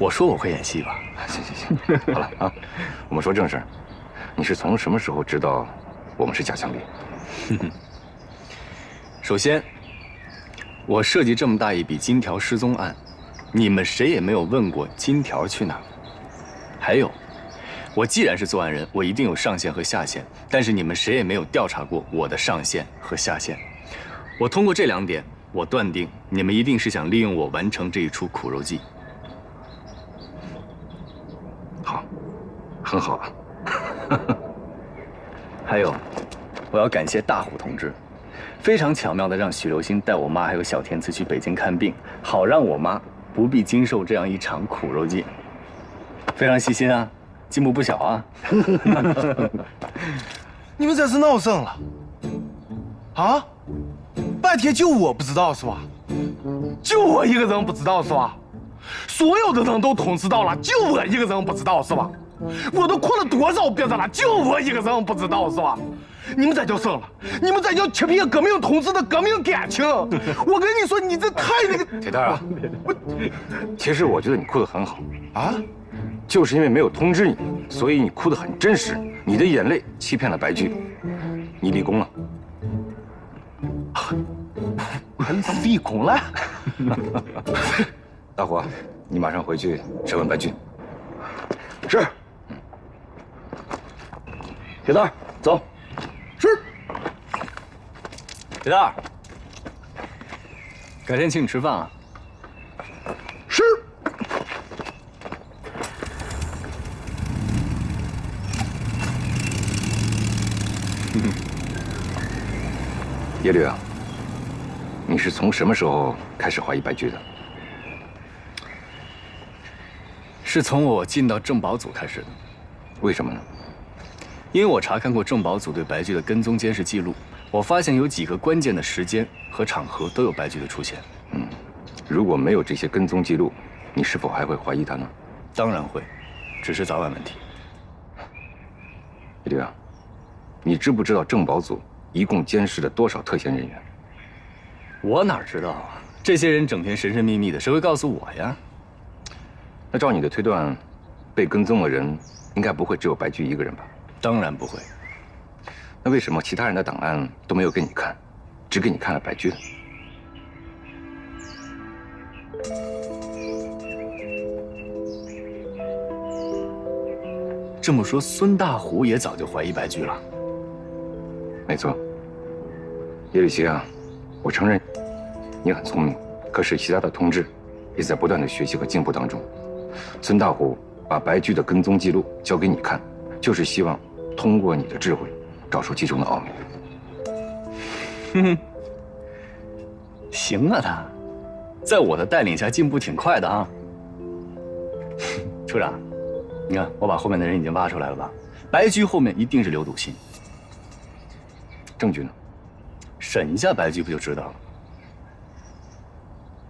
我说我会演戏吧？行，好了啊，我们说正事儿。你是从什么时候知道我们是假想敌？首先，我设计这么大一笔金条失踪案，你们谁也没有问过金条去哪。还有，我既然是作案人，我一定有上线和下线，但是你们谁也没有调查过我的上线和下线。我通过这2点，我断定你们一定是想利用我完成这一出苦肉计。好，很好啊。还有，我要感谢大虎同志，非常巧妙地让许流星带我妈还有小田次去北京看病，好让我妈不必经受这样一场苦肉计。非常细心啊，进步不小啊。你们这是闹什了？啊？半天就我不知道是吧？就我一个人不知道是吧？所有的人都通知到了，就我一个人不知道是吧？我都哭了多少遍了，就我一个人不知道是吧？你们这叫什么？你们这叫欺骗革命同志的革命感情！我跟你说，你这太那个铁蛋啊，其实我觉得你哭得很好啊，就是因为没有通知你，所以你哭得很真实。你的眼泪欺骗了白驹，你立功了。立功了？大虎，你马上回去审问白驹。是。铁蛋，走。是。铁蛋，改天请你吃饭啊。是。耶律啊，你是从什么时候开始怀疑白驹的？是从我进到政保组开始的。为什么呢？因为我查看过政保组对白驹的跟踪监视记录，我发现有几个关键的时间和场合都有白驹的出现。如果没有这些跟踪记录，你是否还会怀疑他呢？当然会，只是早晚问题。耶律啊，你知不知道政保组一共监视了多少特遣人员？我哪知道啊？这些人整天神神秘秘的，谁会告诉我呀？那照你的推断，被跟踪的人应该不会只有白驹一个人吧？当然不会。那为什么其他人的档案都没有给你看，只给你看了白驹的？这么说，孙大虎也早就怀疑白驹了。没错。叶雨琪啊，我承认你很聪明，可是其他的同志也在不断的学习和进步当中。孙大虎把白驹的跟踪记录交给你看，就是希望通过你的智慧，找出其中的奥秘。哼哼，行啊，他，在我的带领下进步挺快的啊。处长，你看我把后面的人已经挖出来了吧？白驹后面一定是刘笃信。证据呢？审一下白驹不就知道了？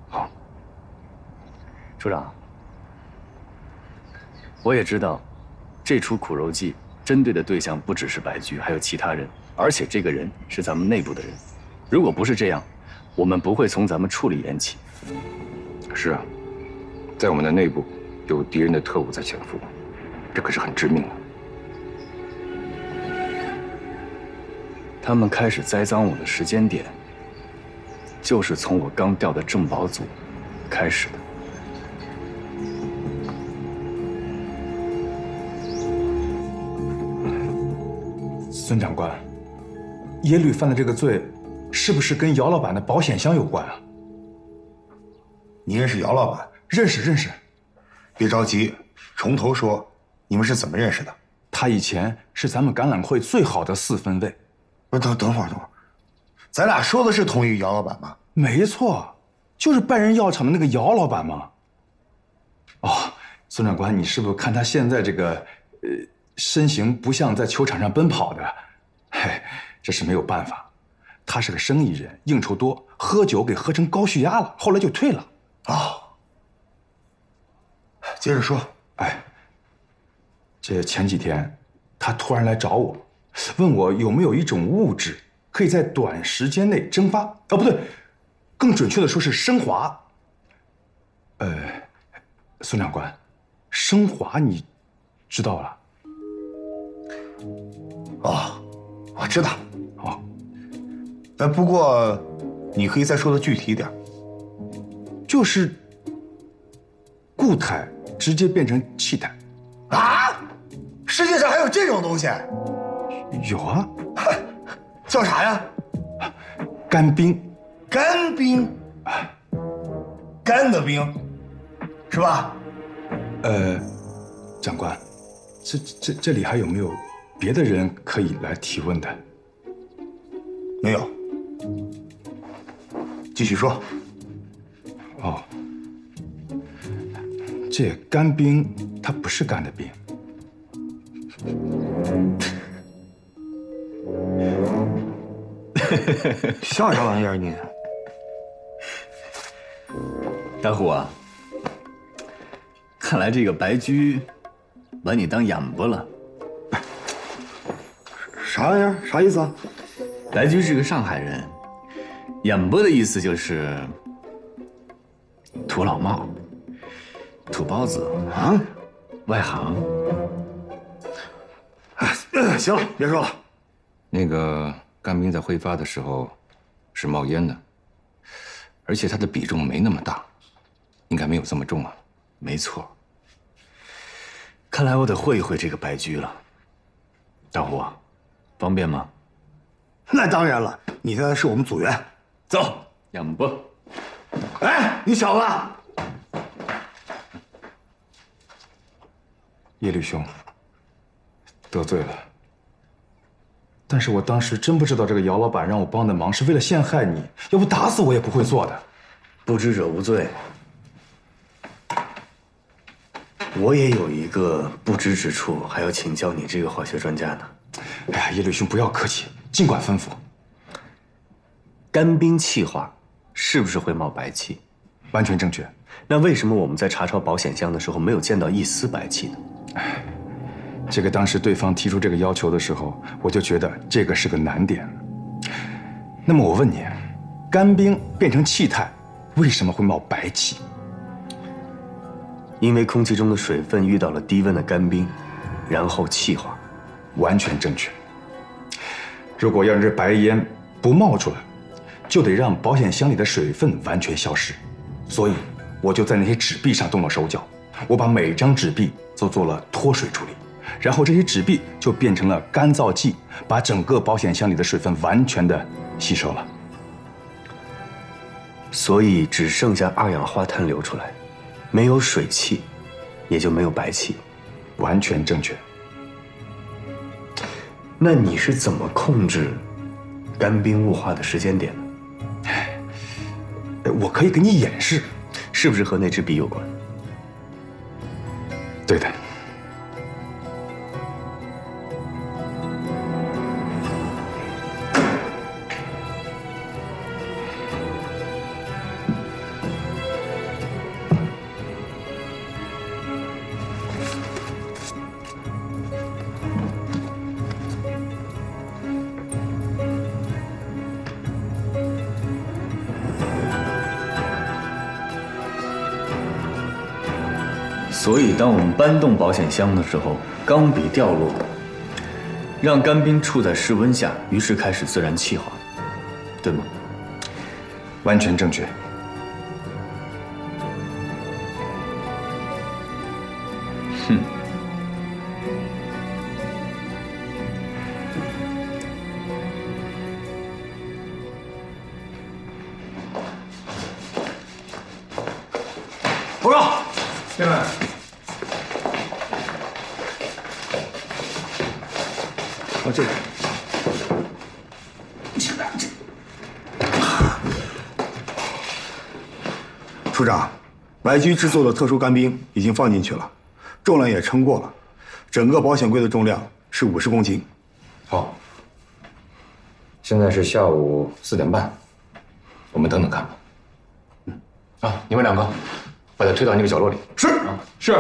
好，处长，我也知道，这出苦肉计针对的对象不只是白驹，还有其他人，而且这个人是咱们内部的人。如果不是这样，我们不会从咱们处里演起。是啊，在我们的内部有敌人的特务在潜伏，这可是很致命的。他们开始栽赃我的时间点，就是从我刚调的政保组开始的。孙长官，耶律犯的这个罪，是不是跟姚老板的保险箱有关啊？你认识姚老板？认识。别着急，从头说，你们是怎么认识的？他以前是咱们橄榄会最好的4分卫。不，等会儿，咱俩说的是同一个姚老板吗？没错，就是拜仁药厂的那个姚老板嘛。哦，孙长官，你是不是看他现在这个身形不像在球场上奔跑的？嘿，这是没有办法，他是个生意人，应酬多，喝酒给喝成高血压了，后来就退了。哦，接着说。哎，这前几天他突然来找我，问我有没有一种物质可以在短时间内蒸发，哦，不对，更准确的说是升华。孙长官，升华你知道了？哦，我知道。哦，不过你可以再说的具体一点。就是固态直接变成气态。啊？世界上还有这种东西？有啊，叫啥呀？干冰。干冰。干的冰，是吧？长官，这里还有没有别的人可以来提问的？没有。继续说。哦，这干冰它不是干的冰。像啥玩意儿你？大虎啊，看来这个白驹把你当眼巴了。啥玩意儿？啥意思啊？白驹是个上海人，眼巴的意思就是土老帽、土包子啊，外行。行了，别说了。那个干冰在挥发的时候是冒烟的，而且它的比重没那么大，应该没有这么重啊。没错。看来我得会一会这个白驹了。大虎，方便吗？那当然了，你现在是我们组员。走，眼巴。哎，你小子！耶律兄，得罪了。但是我当时真不知道这个姚老板让我帮的忙是为了陷害你，要不打死我也不会做的。不知者无罪。我也有一个不知之处，还要请教你这个化学专家呢。哎呀，耶律兄不要客气，尽管吩咐。干冰气化是不是会冒白气？完全正确。那为什么我们在查抄保险箱的时候没有见到一丝白气呢？这个当时对方提出这个要求的时候，我就觉得这个是个难点。那么我问你，干冰变成气态，为什么会冒白气？因为空气中的水分遇到了低温的干冰，然后气化。完全正确。如果要让这白烟不冒出来，就得让保险箱里的水分完全消失。所以我就在那些纸币上动了手脚，我把每张纸币都做了脱水处理，然后这些纸币就变成了干燥剂，把整个保险箱里的水分完全的吸收了。所以只剩下二氧化碳流出来，没有水汽，也就没有白气。完全正确。那你是怎么控制干冰雾化的时间点的？我可以给你演示，是不是和那支笔有关？对的。所以，当我们搬动保险箱的时候，钢笔掉落，让干冰处在室温下，于是开始自然气化，对吗？完全正确。哼。报告，先生。这个。处长，白驹制作的特殊干冰已经放进去了，重量也称过了，整个保险柜的重量是50公斤。好，现在是下午4点半，我们等等看吧。啊，你们两个把它推到那个角落里。是啊，是。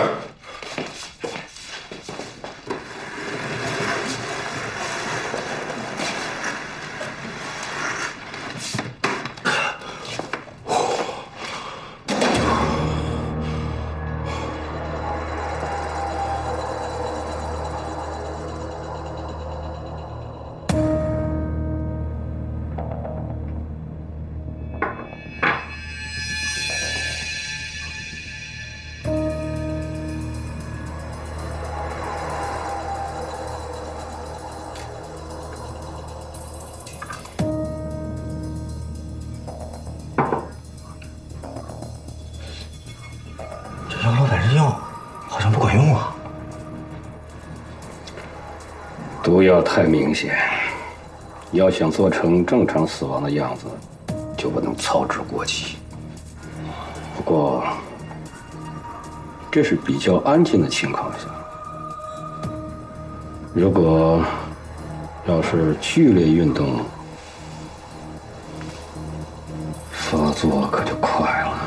不要太明显。要想做成正常死亡的样子，就不能操之过急。不过，这是比较安静的情况下。如果要是剧烈运动，发作可就快了。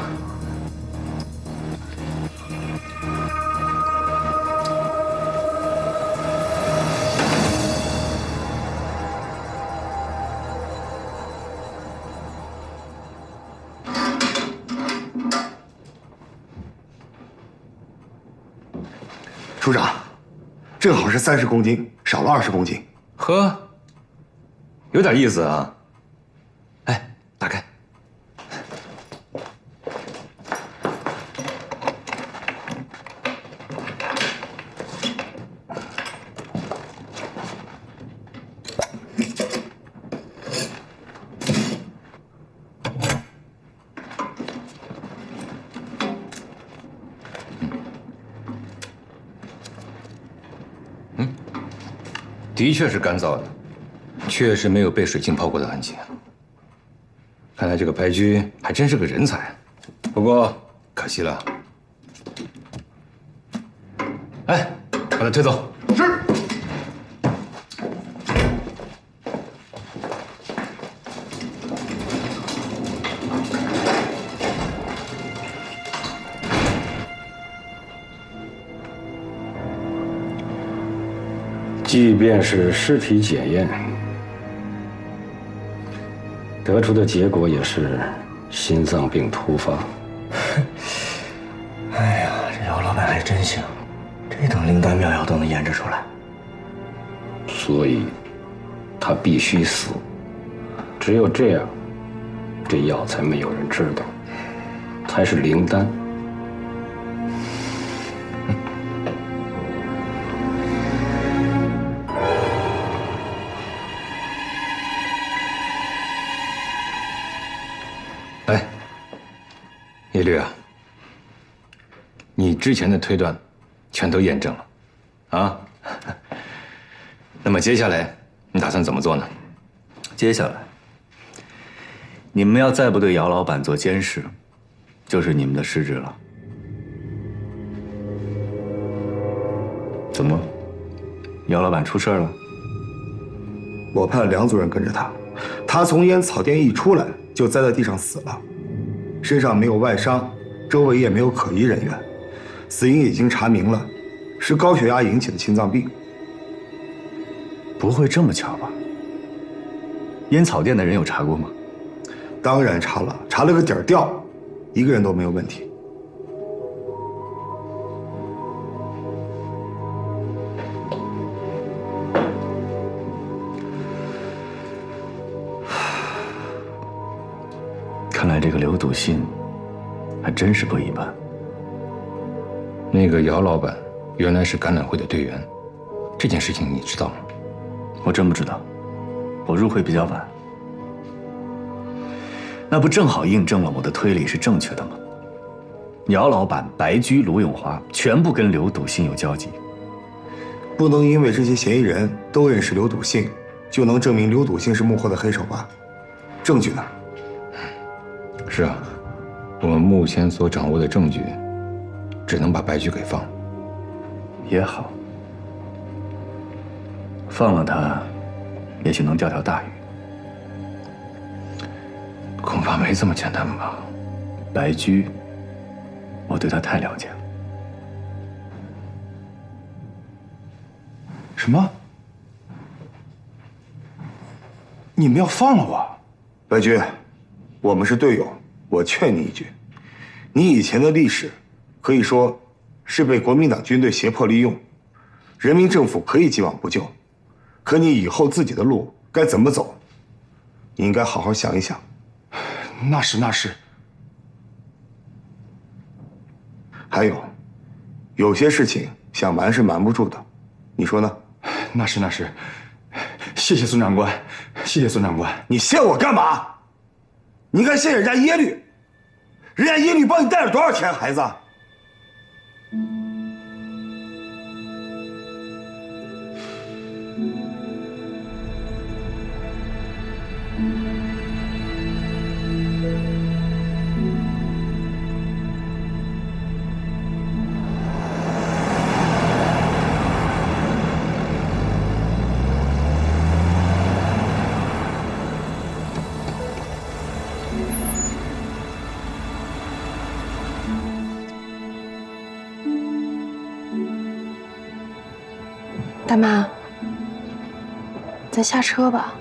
处长，正好是30公斤，少了20公斤。呵，有点意思啊。哎，打开。的确是干燥的，确实没有被水浸泡过的痕迹。看来这个白驹还真是个人才，不过可惜了。哎，把他推走。是。即便是尸体检验，得出的结果也是心脏病突发。哎呀，这姚老板还真行，这等灵丹妙药都能研制出来。所以，他必须死。只有这样，这药才没有人知道，才是灵丹。哎，叶律啊，你之前的推断全都验证了，啊？那么接下来你打算怎么做呢？接下来，你们要再不对姚老板做监视，就是你们的失职了。怎么，姚老板出事了？我派了2组人跟着他，他从烟草店一出来就栽在地上死了，身上没有外伤，周围也没有可疑人员，死因已经查明了，是高血压引起的心脏病。不会这么巧吧？烟草店的人有查过吗？当然查了，查了个底儿掉，一个人都没有问题。看来这个刘笃信还真是不一般。那个姚老板原来是橄榄会的队员，这件事情你知道吗？我真不知道，我入会比较晚。那不正好印证了我的推理是正确的吗？姚老板、白驹、卢永华全部跟刘笃信有交集。不能因为这些嫌疑人都认识刘笃信，就能证明刘笃信是幕后的黑手吧？证据呢？是啊，我们目前所掌握的证据，只能把白驹给放了。也好，放了他，也许能钓条大鱼。恐怕没这么简单吧？白驹，我对他太了解了。什么？你们要放了我？白驹，我们是队友，我劝你一句，你以前的历史可以说是被国民党军队胁迫利用，人民政府可以既往不咎，可你以后自己的路该怎么走，你应该好好想一想。那是。还有，有些事情想瞒是瞒不住的，你说呢？那是。谢谢孙长官，谢谢孙长官。你谢我干嘛？你应该谢人家耶律，人家耶律帮你带了多少钱，孩子？大妈，咱下车吧。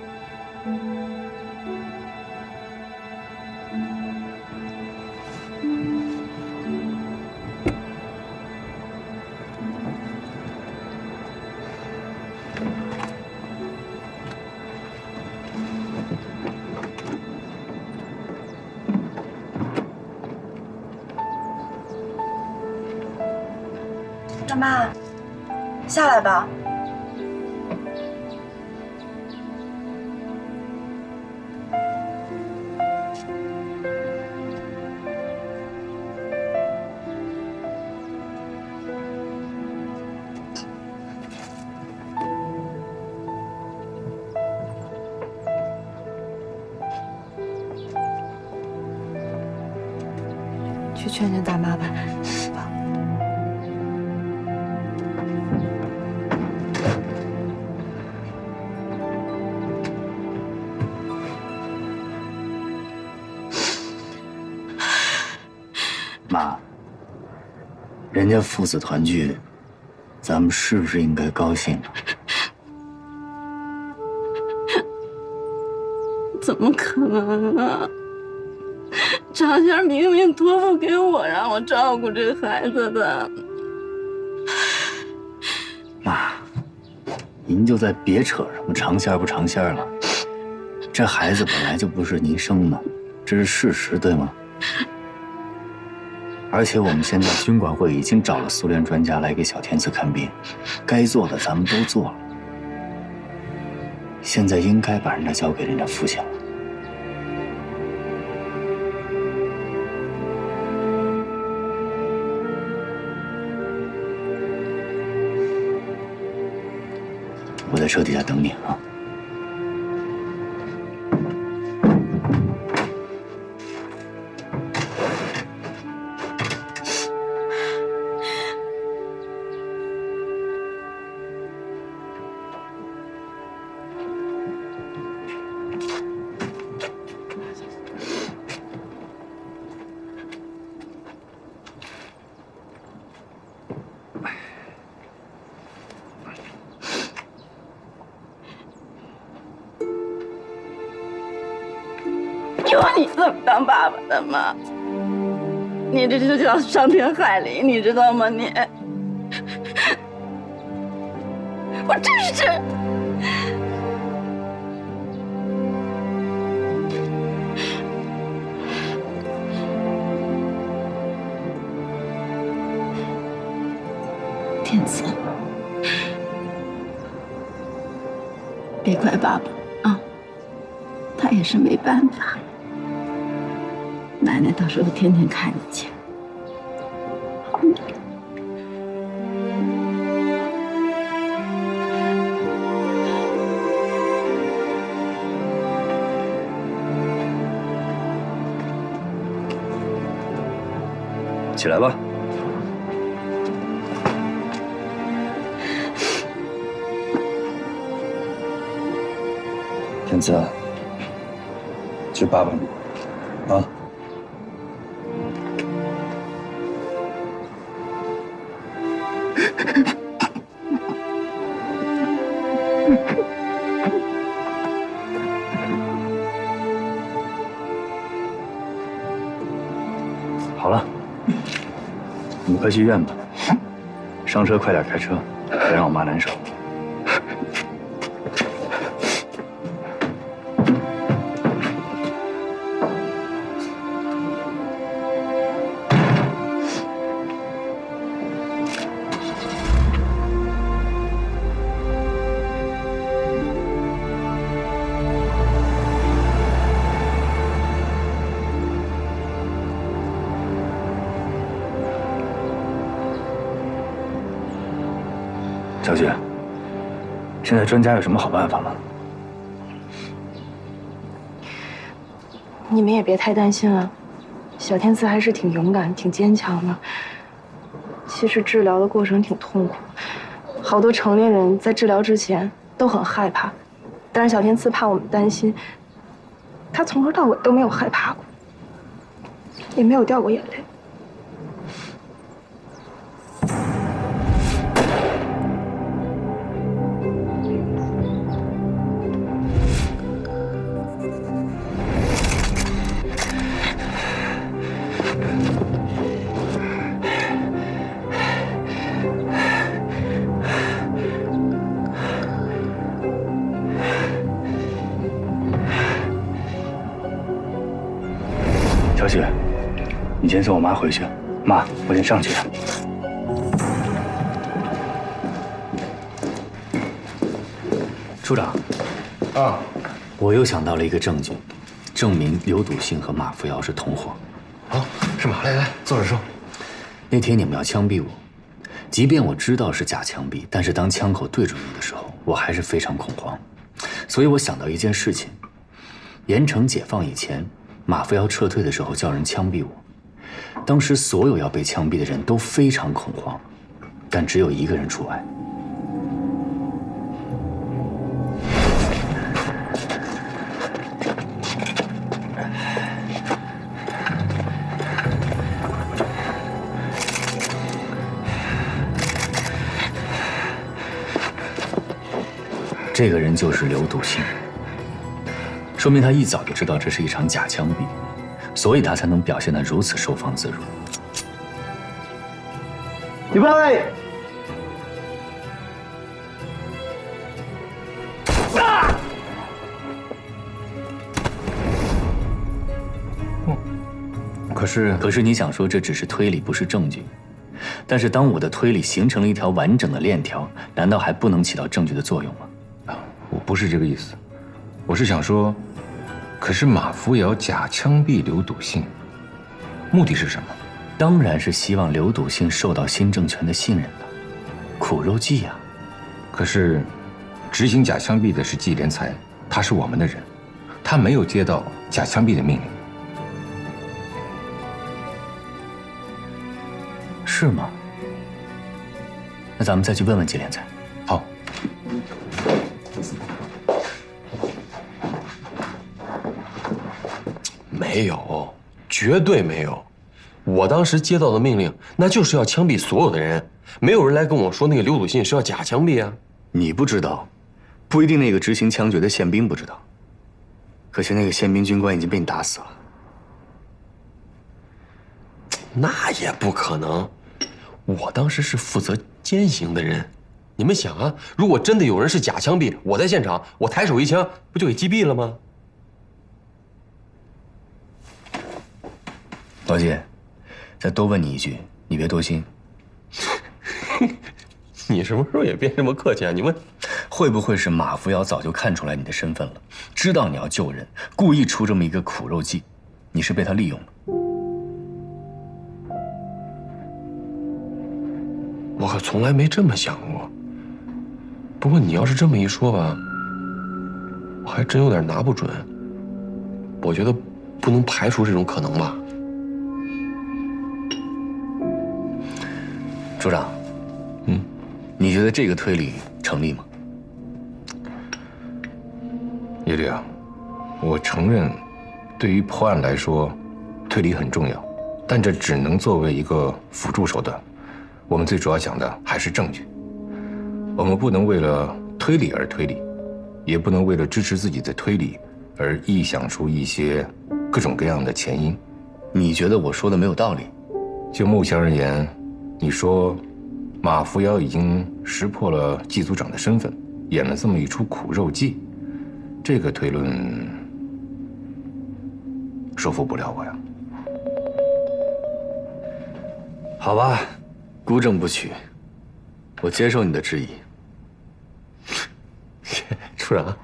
大妈，下来吧。去劝劝大妈吧。妈，人家父子团聚，咱们是不是应该高兴啊？怎么可能啊！张仙明明托付给我，让我照顾这孩子的。妈，您就再别扯什么长仙不长仙了。这孩子本来就不是您生的，这是事实，对吗？而且我们现在军管会已经找了苏联专家来给小天赐看病，该做的咱们都做了，现在应该把人家交给人家父亲了。我在车底下等你啊。以后你怎么当爸爸的吗？你这就叫伤天害理，你知道吗？你，我真是。天赐，别怪爸爸啊，他也是没办法。奶奶到时候天天看你去。起来吧。天赐，去爸爸那，啊。好了，你们快去医院吧。上车快点开车，别让我妈难受。小雪，现在专家有什么好办法吗？你们也别太担心了，小天赐还是挺勇敢、挺坚强的。其实治疗的过程挺痛苦，好多成年人在治疗之前都很害怕，但是小天赐怕我们担心，他从头到尾都没有害怕过，也没有掉过眼泪。你先送我妈回去。妈，我先上去。处长，啊，我又想到了一个证据，证明刘笃信和马扶摇是同伙。好，是吗？来，坐着说。那天你们要枪毙我，即便我知道是假枪毙，但是当枪口对准我的时候，我还是非常恐慌。所以我想到一件事情：盐城解放以前，马扶摇撤退的时候叫人枪毙我。当时所有要被枪毙的人都非常恐慌，但只有一个人除外。这个人就是刘笃信，说明他一早就知道这是一场假枪毙，所以他才能表现得如此收放自如。预备！可是你想说这只是推理，不是证据。但是当我的推理形成了一条完整的链条，难道还不能起到证据的作用吗？我不是这个意思，我是想说，可是马扶摇假枪毙刘笃信，目的是什么？当然是希望刘笃信受到新政权的信任的，苦肉计呀。可是，执行假枪毙的是季连才，他是我们的人，他没有接到假枪毙的命令。是吗？那咱们再去问问季连才。好。没有，绝对没有。我当时接到的命令，那就是要枪毙所有的人，没有人来跟我说那个刘笃信是要假枪毙啊。你不知道，不一定那个执行枪决的宪兵不知道。可惜那个宪兵军官已经被你打死了。那也不可能，我当时是负责监刑的人。你们想啊，如果真的有人是假枪毙，我在现场，我抬手一枪，不就给击毙了吗？老季，再多问你一句，你别多心。你什么时候也变这么客气啊？你问，会不会是马扶摇早就看出来你的身份了，知道你要救人，故意出这么一个苦肉计？你是被他利用了。我可从来没这么想过。不过你要是这么一说吧，我还真有点拿不准。我觉得不能排除这种可能吧。处长，你觉得这个推理成立吗？叶律啊，我承认，对于破案来说，推理很重要，但这只能作为一个辅助手段。我们最主要讲的还是证据。我们不能为了推理而推理，也不能为了支持自己的推理而臆想出一些各种各样的前因。你觉得我说的没有道理？就目前而言，你说马扶摇已经识破了季组长的身份，演了这么一出苦肉计，这个推论说服不了我呀。好吧，孤证不取，我接受你的质疑。处长，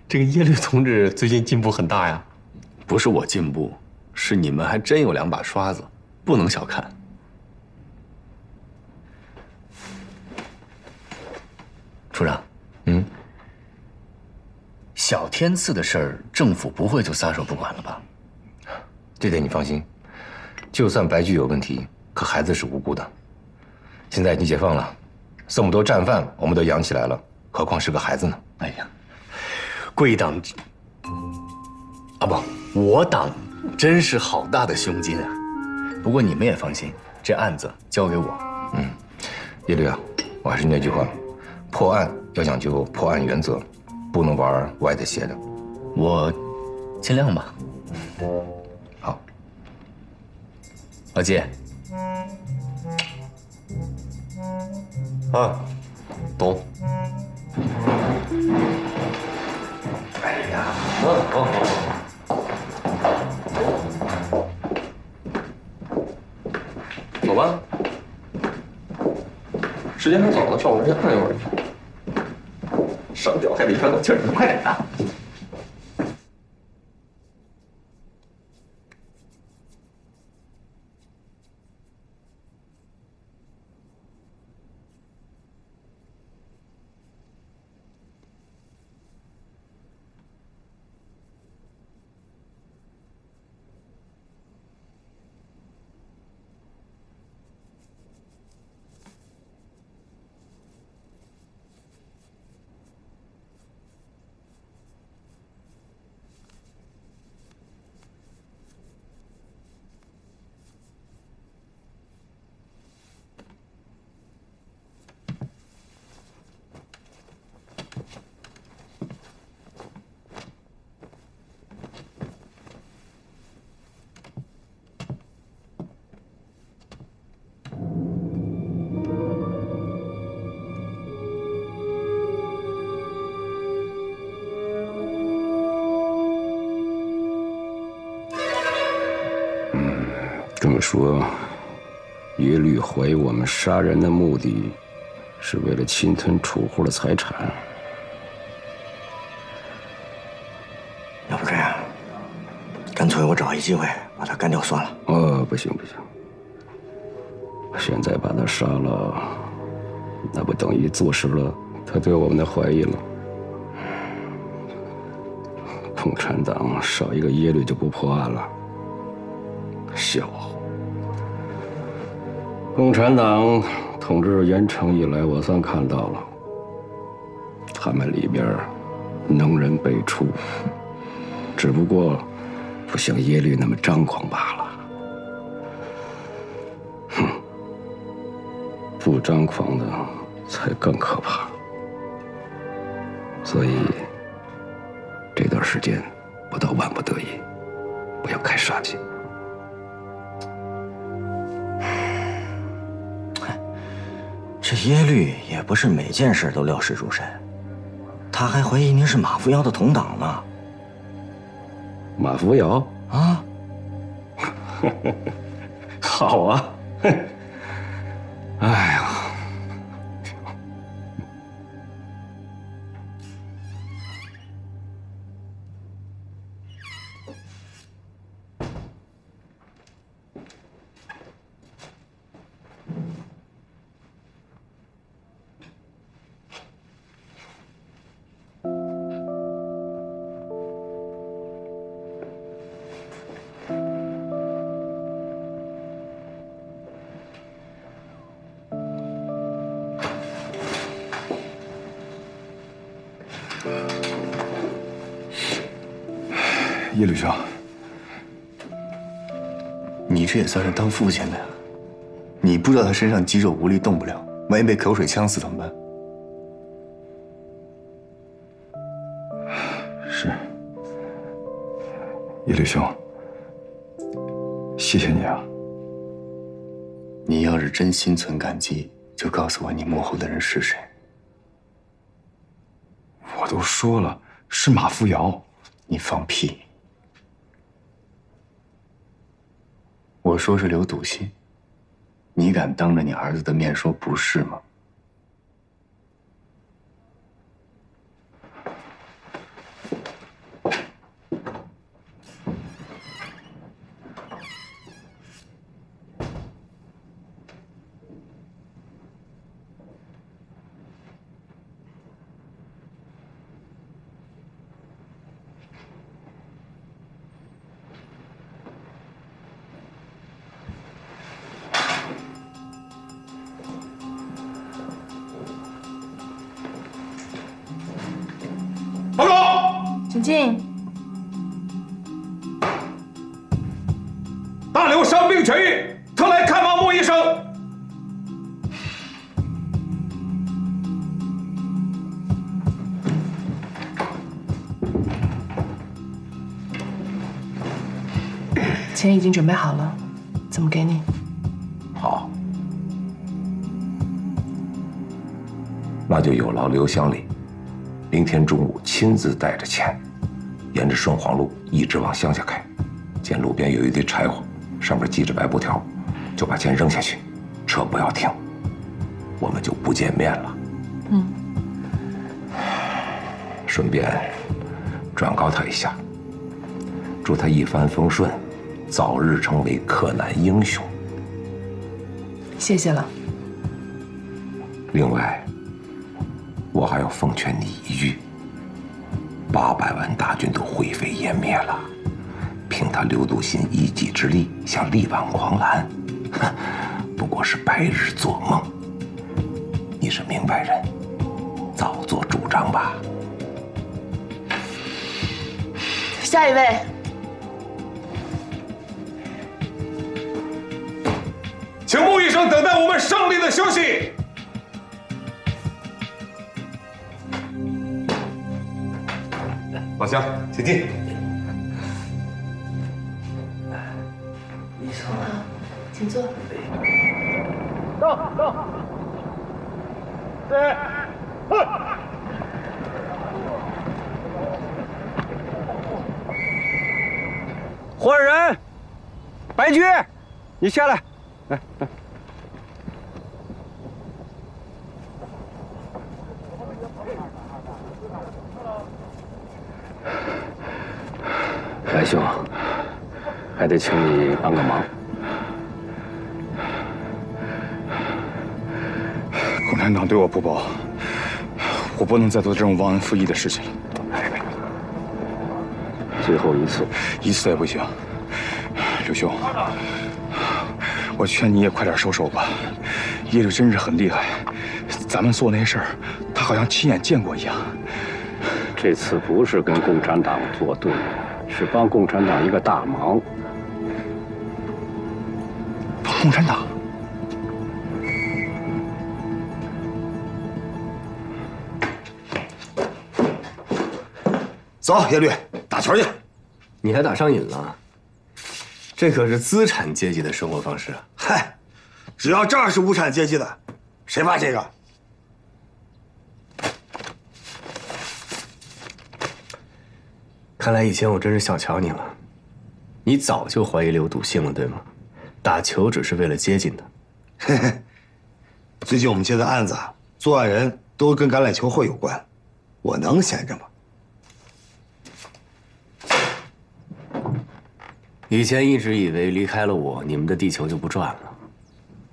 这个叶律同志最近进步很大呀。不是我进步，是你们还真有两把刷子，不能小看。处长，小天赐的事儿，政府不会就撒手不管了吧？这点你放心，就算白居有问题，可孩子是无辜的。现在已经解放了，这么多战犯我们都养起来了，何况是个孩子呢？哎呀，贵党啊不，我党真是好大的胸襟啊！不过你们也放心，这案子交给我。叶律啊，我还是那句话，破案要讲究破案原则，不能玩歪的斜的。我尽量吧。好，老季。啊，懂。哎呀，走吧。时间还早呢，上我这先看一会儿。上吊还得喘口气儿，你快点啊！这么说，耶律怀疑我们杀人的目的，是为了侵吞楚户的财产。要不这样，干脆我找一机会把他干掉算了。不行，现在把他杀了，那不等于坐实了他对我们的怀疑了？共产党少一个耶律就不破案了，笑话！共产党统治严城以来，我算看到了，他们里边能人辈出，只不过不像耶律那么张狂罢了。哼，不张狂的才更可怕。所以这段时间不到万不得已，不要开杀戒。这耶律也不是每件事都料事如神，他还怀疑您是马扶摇的同党呢。马扶摇啊？好啊！哎呀，耶律兄，你这也算是当父亲的呀？你不知道他身上肌肉无力动不了，万一被口水呛死怎么办？是，耶律兄，谢谢你啊。你要是真心存感激，就告诉我你幕后的人是谁。我都说了，是马扶摇。你放屁！我说是刘笃信，你敢当着你儿子的面说不是吗？报告，请进。大刘伤病痊愈，特来看望穆医生。钱已经准备好了，怎么给你？好，那就有劳刘乡里，明天中午亲自带着钱，沿着顺黄路一直往乡下开，见路边有一堆柴火，上面系着白布条，就把钱扔下去，车不要停，我们就不见面了。顺便转告他一下，祝他一帆风顺，早日成为柯南英雄。谢谢了。另外，我还要奉劝你一句：800万大军都灰飞烟灭了，凭他刘笃信一己之力想力挽狂澜，不过是白日做梦。你是明白人，早做主张吧。下一位，请穆医生等待我们胜利的消息。老乡，请进。医生好，请坐。到。对。换人，白驹，你下来，来。白兄，还得请你帮个忙。共产党对我不薄，我不能再做这种忘恩负义的事情了。最后一次，一次也不行。刘兄，我劝你也快点收手吧。耶律真是很厉害，咱们做那些事儿，他好像亲眼见过一样。这次不是跟共产党作对，是帮共产党一个大忙。帮共产党？走，耶律，打球去。你还打上瘾了？这可是资产阶级的生活方式啊！嗨，只要这儿是无产阶级的，谁怕这个？看来以前我真是小瞧你了。你早就怀疑刘笃信了，对吗？打球只是为了接近他。嘿嘿，最近我们接的案子，作案人都跟橄榄球会有关，我能闲着吗？以前一直以为离开了我，你们的地球就不转了。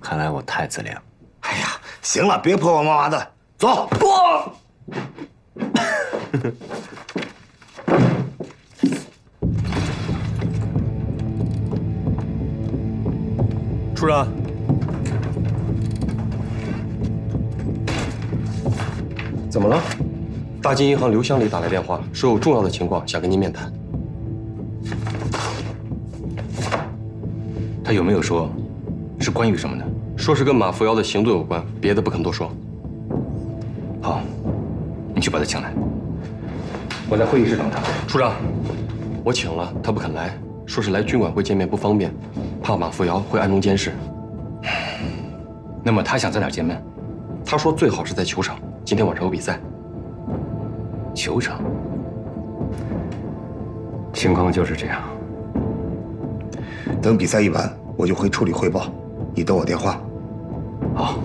看来我太自恋了。哎呀，行了，别婆婆妈妈的，走。不。处长，怎么了？大金银行刘乡里打来电话，说有重要的情况想跟您面谈。他有没有说是关于什么的？说是跟马扶摇的行动有关，别的不肯多说。好，你去把他请来，我在会议室等他。处长，我请了，他不肯来，说是来军管会见面不方便，怕马扶摇会暗中监视。那么他想在哪儿见面？他说最好是在球场，今天晚上有比赛。球场？情况就是这样。等比赛一完，我就回处里汇报，你等我电话。好。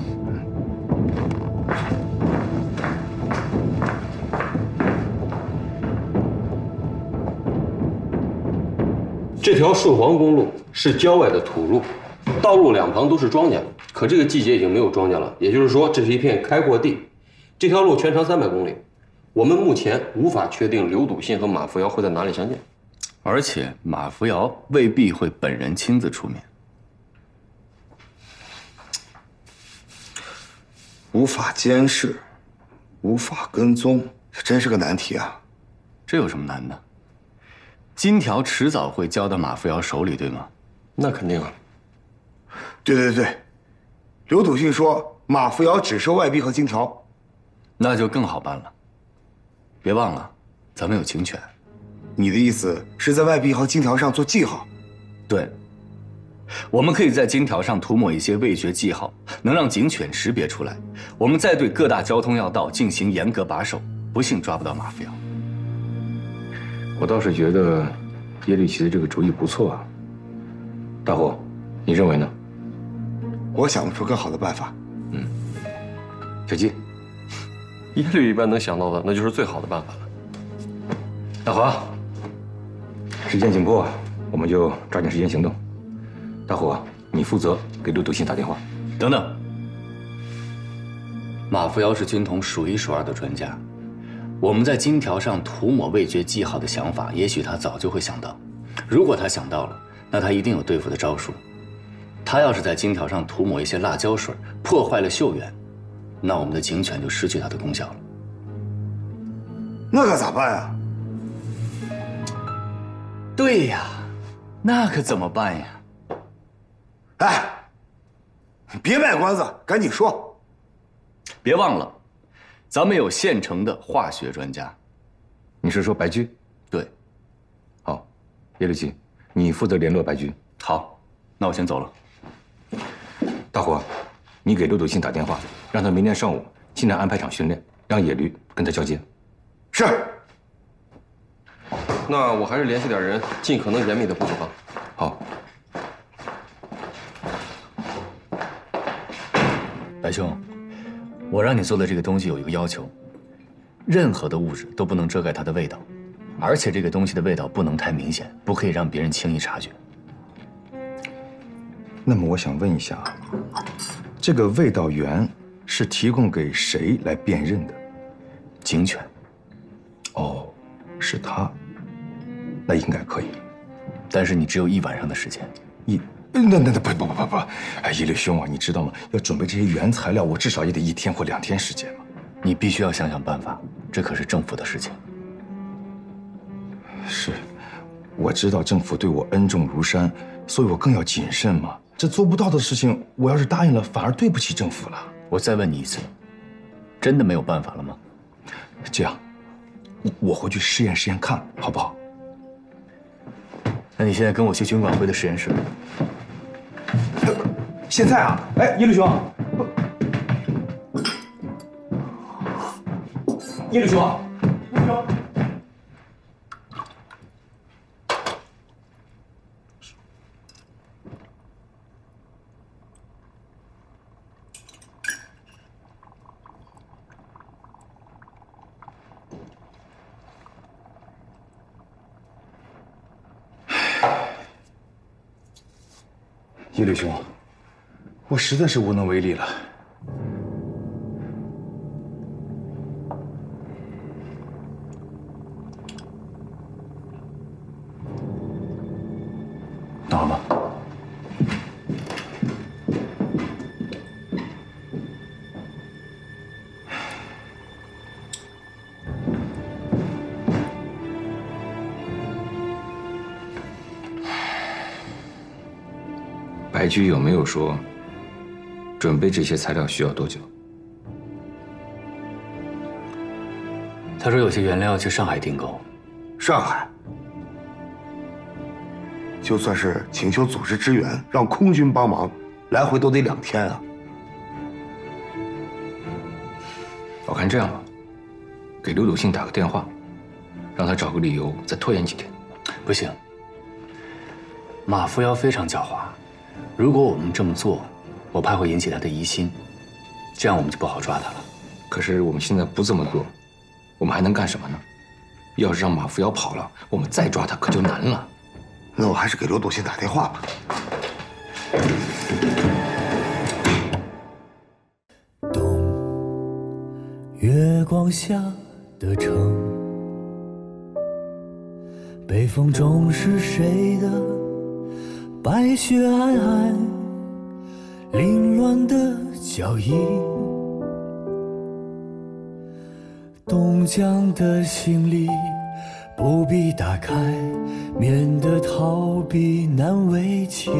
这条顺黄公路是郊外的土路，道路两旁都是庄稼，可这个季节已经没有庄稼了，也就是说这是一片开阔地。这条路全长300公里，我们目前无法确定刘笃信和马扶摇会在哪里相见，而且马扶摇未必会本人亲自出面。无法监视，无法跟踪，这真是个难题啊！这有什么难的？金条迟早会交到马扶摇手里，对吗？那肯定啊。对，刘笃信说马扶摇只收外币和金条，那就更好办了。别忘了，咱们有警犬。你的意思是在外币和金条上做记号？对，我们可以在金条上涂抹一些味觉记号，能让警犬识别出来。我们再对各大交通要道进行严格把守，不幸抓不到马扶摇。我倒是觉得耶律齐的这个主意不错啊。大伙，你认为呢？我想不出更好的办法。小季，耶律一般能想到的，那就是最好的办法了。大华，时间紧迫，我们就抓紧时间行动。大虎，你负责给刘笃信打电话。等等，马扶摇是军统数一数二的专家，我们在金条上涂抹味觉记号的想法，也许他早就会想到。如果他想到了，那他一定有对付的招数。他要是在金条上涂抹一些辣椒水，破坏了嗅源，那我们的警犬就失去它的功效了。那可咋办呀？对呀，那可怎么办呀？哎，别卖关子，赶紧说。别忘了，咱们有现成的化学专家。你是说白驹？对。好，叶律七，你负责联络白驹。好，那我先走了。大虎，你给刘笃信打电话，让他明天上午进来安排场训练，让野驴跟他交接。是。那我还是联系点人，尽可能严密的布置吧。好。白兄，我让你做的这个东西有一个要求，任何的物质都不能遮盖它的味道，而且这个东西的味道不能太明显，不可以让别人轻易察觉。那么我想问一下，这个味道源是提供给谁来辨认的？警犬。哦，是他，那应该可以。但是你只有1晚上的时间。那不，哎，叶律兄啊，你知道吗？要准备这些原材料，我至少也得1天或2天时间嘛。你必须要想想办法，这可是政府的事情。是，我知道政府对我恩重如山，所以我更要谨慎嘛。这做不到的事情，我要是答应了，反而对不起政府了。我再问你一次，真的没有办法了吗？这样，我回去试验看，好不好？那你现在跟我去军管会的实验室。现在啊？哎，叶律兄，叶律兄，叶律兄，我实在是无能为力了。等会儿吧。白驹有没有说准备这些材料需要多久？他说有些原料要去上海订购。上海？就算是请求组织支援，让空军帮忙，来回都得2天啊。我看这样吧，给刘笃信打个电话，让他找个理由再拖延几天。不行，马扶摇非常狡猾。如果我们这么做，我怕会引起他的疑心，这样我们就不好抓他了。可是我们现在不这么做，我们还能干什么呢？要是让马扶摇跑了，我们再抓他可就难了。那我还是给刘笃信打电话吧。月光下的城，北风中是谁的白雪皑皑，凌乱的脚印，冻僵的行李不必打开，免得逃避难为情。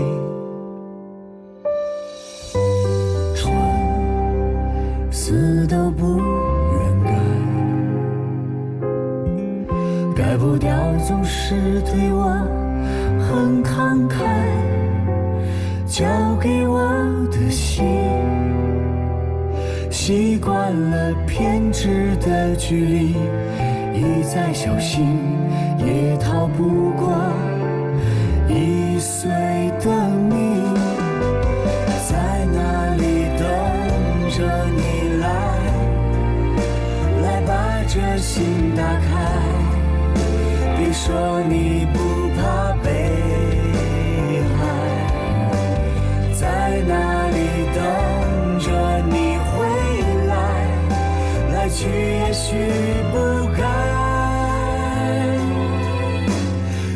春死都不愿改不掉总是对我很慷慨，交给我的心习惯了偏执的距离，一再小心也逃不过易碎的你。在那那里等着你回来，来去也许不该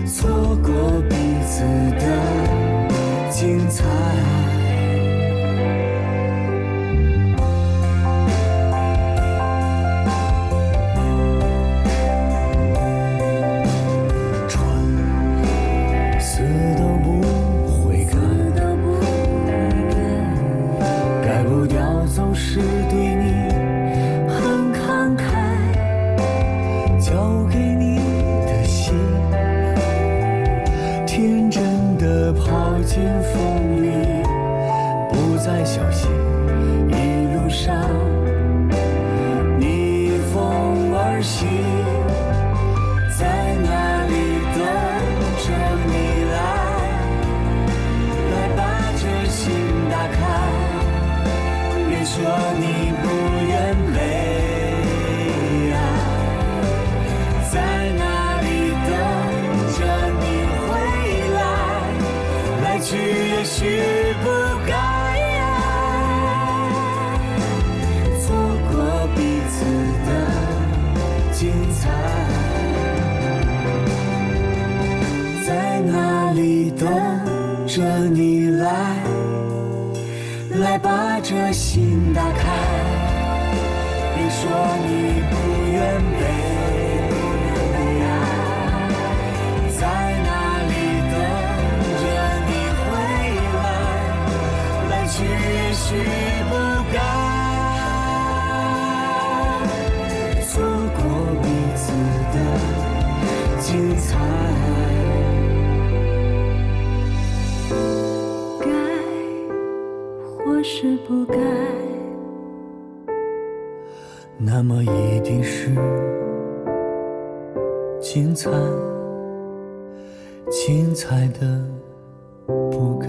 错过彼此的精彩。总是对你很慷慨，交给你的心，天真的跑进风里，不再小心，一路上逆风而行，在哪里等着你来把这心打开。别说你不愿被爱，在哪里等着你回来，来去也许不该错过彼此的精彩，在哪里等着你来把这心打开，别说你不愿被爱，在哪里等着你回来，来去也许不该错过彼此的精彩。或是不该，那么一定是精彩，精彩的不该。